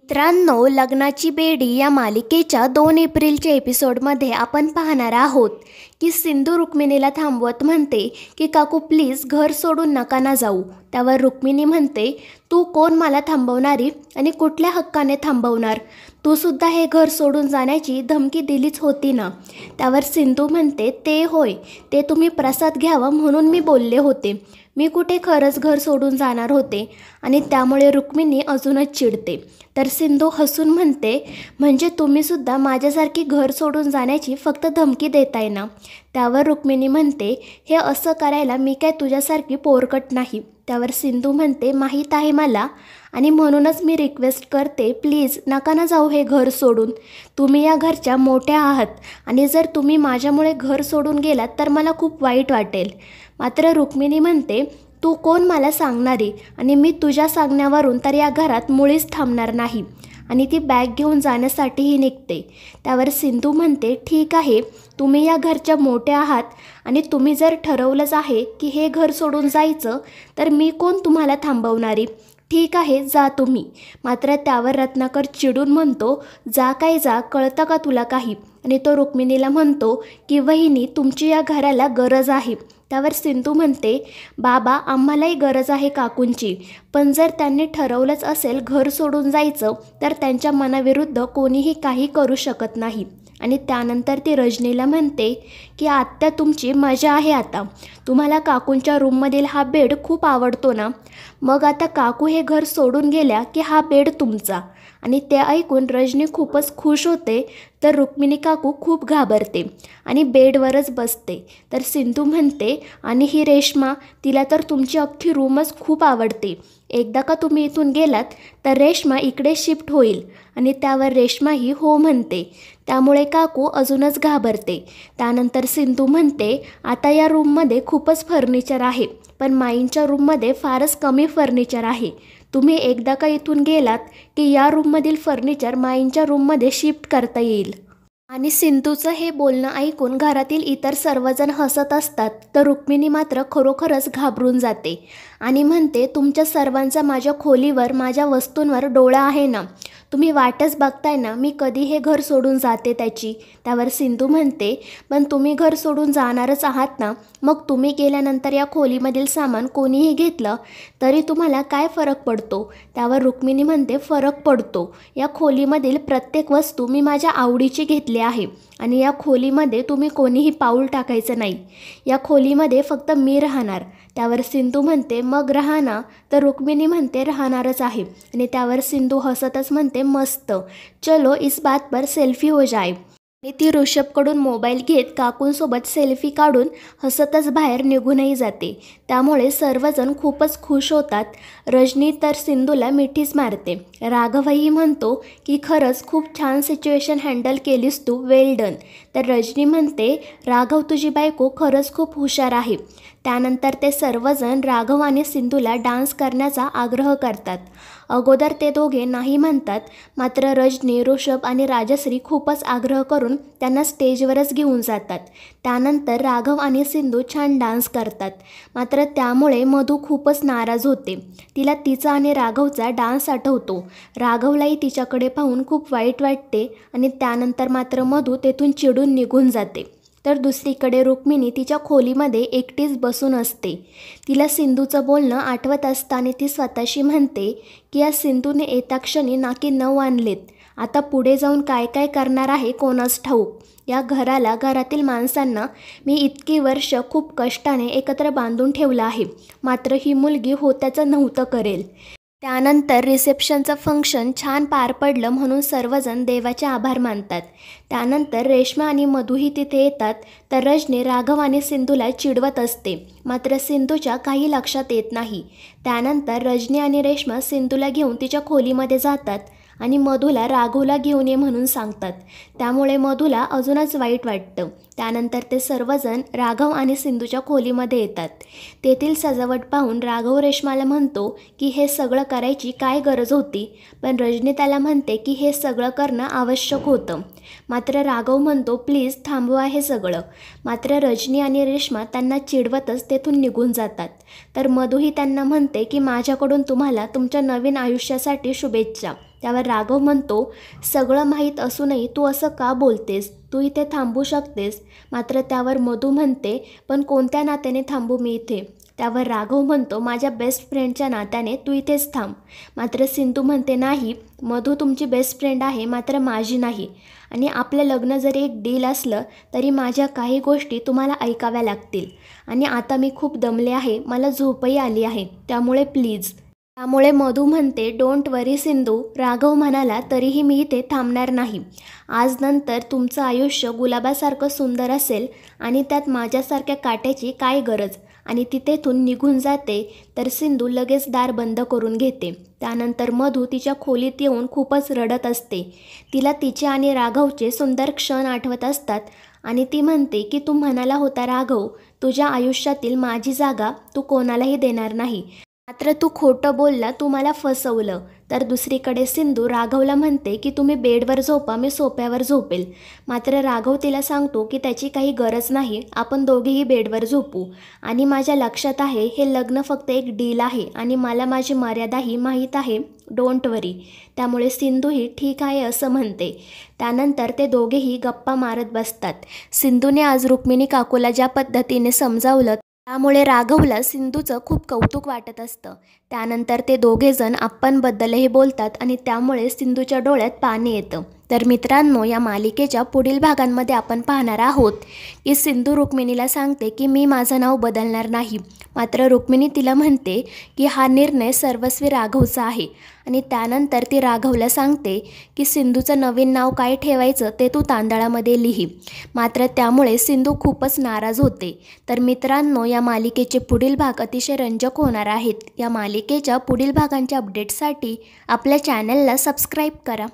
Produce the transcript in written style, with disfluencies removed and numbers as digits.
मित्रांनो, लग्नाची बेडी या मालिकेच्या 2 एप्रिलच्या एपिसोडमध्ये आपण पाहणार आहोत की सिंधू रुक्मिणीला थांबवत म्हणते की काकू प्लीज घर सोडून नका ना जाऊ. त्यावर रुक्मिणी म्हणते, तू कोण मला थांबवणारी आणि कुठल्या हक्काने थांबवणार? तू सुद्धा हे घर सोडून जाण्याची धमकी दिलीच होती ना. त्यावर सिंधू म्हणते, ते होय, ते तुम्ही प्रसाद घ्यावा म्हणून मी बोलले होते. मी कुठे खरंच घर सोडून जाणार होते. आणि त्यामुळे रुक्मिणी अजूनच चिडते. तर सिंधू हसून म्हणते, म्हणजे तुम्हीसुद्धा माझ्यासारखी घर सोडून जाण्याची फक्त धमकी देताय ना. त्यावर रुक्मिणी म्हणते, हे असं करायला मी काय तुझ्यासारखी पोरकट नाही. त्यावर सिंधू म्हणते, माहीत आहे मला, आणि म्हणूनच मी रिक्वेस्ट करते, प्लीज नका ना जाऊ हे घर सोडून. तुम्ही या घरच्या मोठ्या आहात आणि जर तुम्ही माझ्यामुळे घर सोडून गेलात तर मला खूप वाईट वाटेल. मात्र रुक्मिणी म्हणते, तू कोण मला सांगणारी, आणि मी तुझ्या सांगण्यावरून तर या घरात मुळीच थांबणार नाही. आणि ती बॅग घेऊन जाण्यासाठीही निघते. त्यावर सिंधू म्हणते, ठीक आहे, तुम्ही या घरच्या मोठ्या आहात आणि तुम्ही जर ठरवलंच आहे की हे घर सोडून जायचं तर मी कोण तुम्हाला थांबवणारी. ठीक आहे, जा तुम्ही. मात्र त्यावर रत्नाकर चिडून म्हणतो, जा काय जा, कळतं का तुला काही? आणि तो रुक्मिणीला म्हणतो की वहिनी, तुमची या घराला गरज आहे. त्यावर सिंधू म्हणते, बाबा आम्हालाही गरज आहे काकूंची, पण जर त्यांनी ठरवलंच असेल घर सोडून जायचं तर त्यांच्या मनाविरुद्ध कोणीही काही करू शकत नाही. आणि त्यानंतर ती रजनीला म्हणते की आत्या तुमची मजा आहे आता. तुम्हाला काकूंच्या रूममधील हा बेड खूप आवडतो ना, मग आता काकू हे घर सोडून गेल्या की हा बेड तुमचा. आणि ते ऐकून रजनी खूपच खुश होते. तर रुक्मिणी काकू खूप घाबरते आणि बेडवरच बसते. तर सिंधू म्हणते, आणि ही रेश्मा, तिला तर तुमची अख्खी रूमच खूप आवडते. एकदा का तुम्ही इथून गेलात तर रेश्मा इकडे शिफ्ट होईल. आणि त्यावर रेश्माही हो म्हणते. त्यामुळे काकू अजूनच घाबरते. त्यानंतर सिंधू म्हणते, आता या रूममध्ये खूपच फर्निचर आहे, पण माईंच्या रूममध्ये फारच कमी फर्निचर आहे. तुम्ही एकदा का इथून गेलात की या रूममधील फर्निचर माईंच्या रूममध्ये शिफ्ट करता येईल. आणि सिंधूचं हे बोलणं ऐकून घरातील इतर सर्वजण हसत असतात. तर रुक्मिणी मात्र खरोखरच घाबरून जाते आणि म्हणते, तुमच्या सर्वांचा माझ्या खोलीवर, माझ्या वस्तूंवर डोळा आहे ना. तुम्ही वाटच बघताय ना मी कधी हे घर सोडून जाते त्याची. त्यावर सिंधू म्हणते, पण तुम्ही घर सोडून जाणारच आहात ना, मग तुम्ही गेल्यानंतर या खोलीमधील सामान कोणीही घेतलं तरी तुम्हाला काय फरक पडतो? त्यावर रुक्मिणी म्हणते, फरक पडतो. या खोलीमधील प्रत्येक वस्तू मी माझ्या आवडीची घेतली आहे आणि या खोलीमध्ये तुम्ही कोणीही पाऊल टाकायचं नाही. या खोलीमध्ये फक्त मी राहणार. त्यावर सिंधू म्हणते, मग राहा ना. तर रुक्मिणी म्हणते, राहणारच आहे. आणि त्यावर सिंधू हसतच म्हणते, मस्त, चलो इस बात पर सेल्फी हो जाए. आणि ती ऋषभकडून मोबाईल घेत काकूंसोबत सेल्फी काढून हसतच बाहेर निघूनही जाते. त्यामुळे सर्वजण खूपच खुश होतात. रजनी तर सिंधूला मिठीच मारते. राघवही म्हणतो की खरंच खूप छान सिच्युएशन हँडल केलीस तू, वेल डन. तर रजनी म्हणते, राघव तुझी बायको खरंच खूप हुशार आहे. त्यानंतर ते सर्वजण राघव आणि सिंधूला डान्स करण्याचा आग्रह करतात. अगोदर ते दोघे नाही म्हणतात. मात्र रजनी, ऋषभ आणि राजश्री खूपच आग्रह करून त्यांना स्टेजवरच घेऊन जातात. त्यानंतर राघव आणि सिंधू छान डान्स करतात. मात्र त्यामुळे मधू खूपच नाराज होते. तिला तिचा आणि राघवचा डान्स आठवतो. राघवलाही तिच्याकडे पाहून खूप वाईट वाटते आणि त्यानंतर मात्र मधू तेथून चिडून निघून जाते. तर दुसरीकडे रुक्मिणी तिच्या खोलीमध्ये एकटीच बसून असते. तिला सिंधूचं बोलणं आठवत असताना ती स्वतःशी म्हणते की या सिंधूने येताक्षणी नाकी 9 आणलेत. आता पुढे जाऊन काय काय करणार आहे कोणास ठाऊक. या घराला, घरातील माणसांना मी इतकी वर्ष खूप कष्टाने एकत्र बांधून ठेवलं आहे, मात्र ही मुलगी होत्याचं नव्हतं करेल. त्यानंतर रिसेप्शनचं फंक्शन छान पार पडलं म्हणून सर्वजण देवाचे आभार मानतात. त्यानंतर रेश्मा आणि मधूही तिथे येतात. तर रजनी राघव आणि सिंधूला चिडवत असते. मात्र सिंधूच्या काही लक्षात येत नाही. त्यानंतर रजनी आणि रेश्मा सिंधूला घेऊन तिच्या खोलीमध्ये जातात आणि मधूला राघवला घेऊन ये म्हणून सांगतात. त्यामुळे मधूला अजूनच वाईट वाटतं. त्यानंतर ते सर्वजण राघव आणि सिंधूच्या खोलीमध्ये येतात. तेथील सजावट पाहून राघव रेश्माला म्हणतो की हे सगळं करायची काय गरज होती, पण रजनी त्याला म्हणते की हे सगळं करणं आवश्यक होतं. मात्र राघव म्हणतो, प्लीज थांबवा हे सगळं. मात्र रजनी आणि रेश्मा त्यांना चिडवतच तेथून निघून जातात. तर मधूही त्यांना म्हणते की माझ्याकडून तुम्हाला तुमच्या नवीन आयुष्यासाठी शुभेच्छा. त्यावर राघव म्हणतो, सगळं माहीत असूनही तू असं का बोलतेस? तू इथे थांबू शकतेस. मात्र त्यावर मधू म्हणते, पण कोणत्या नात्याने थांबू मी इथे? त्यावर राघव म्हणतो, माझ्या बेस्ट फ्रेंडच्या नात्याने तू इथेच थांब. मात्र सिंधू म्हणते, नाही, मधू तुमची बेस्ट फ्रेंड आहे, मात्र माझी नाही. आणि आपलं लग्न जरी एक डील असलं तरी माझ्या काही गोष्टी तुम्हाला ऐकाव्या लागतील. आणि आता मी खूप दमले आहे, मला झोपही आली आहे, त्यामुळे प्लीज. त्यामुळे मधू म्हणते, डोंट वरी सिंधू. राघव म्हणाला, तरीही मी इथे थांबणार नाही. आज नंतर तुमचं आयुष्य गुलाबासारखं सुंदर असेल आणि त्यात माझ्यासारख्या काट्याची काय गरज? आणि ती तेथून निघून जाते तर सिंधू लगेच दार बंद करून घेते. त्यानंतर मधू तिच्या खोलीत येऊन खूपच रडत असते. तिला तिचे आणि राघवचे सुंदर क्षण आठवत असतात आणि ती म्हणते की तू म्हणाला होता राघव, तुझ्या आयुष्यातील माझी जागा तू कोणालाही देणार नाही. मात्र तू खोटं बोलला, तू मला फसवलं. तर दुसरीकडे सिंधू राघवला म्हणते की तुम्ही बेडवर झोपा, मी सोफ्यावर झोपेल. मात्र राघव तिला सांगतो की त्याची काही गरज नाही, आपण दोघेही बेडवर झोपू. आणि माझ्या लक्षात आहे हे लग्न फक्त एक डील आहे आणि मला माझी मर्यादाही माहीत आहे, डोंट वरी. त्यामुळे सिंधूही ठीक आहे असं म्हणते. त्यानंतर ते दोघेही गप्पा मारत बसतात. सिंधूने आज रुक्मिणी काकूला ज्या पद्धतीने समजावलं त्यामुळे राघवला सिंधूचं खूप कौतुक वाटत असतं. त्यानंतर ते दोघेजण आप्पांबद्दलही बोलतात आणि त्यामुळे सिंधूच्या डोळ्यात पाणी येतं. तर मित्रांनो, या मालिकेच्या पुढील भागांमध्ये आपण पाहणार आहोत की सिंधू रुक्मिणीला सांगते की मी माझं नाव बदलणार नाही. मात्र रुक्मिणी तिला म्हणते की हा निर्णय सर्वस्वी राघवचा आहे. आणि त्यानंतर ती राघवला सांगते की सिंधूचं नवीन नाव काय ठेवायचं ते तू तांदळामध्ये लिही. मात्र त्यामुळे सिंधू खूपच नाराज होते. तर मित्रांनो, या मालिकेचे पुढील भाग अतिशय रंजक होणार आहेत. या मालिकेच्या पुढील भागांच्या अपडेट्ससाठी आपल्या चॅनलला सबस्क्राईब करा.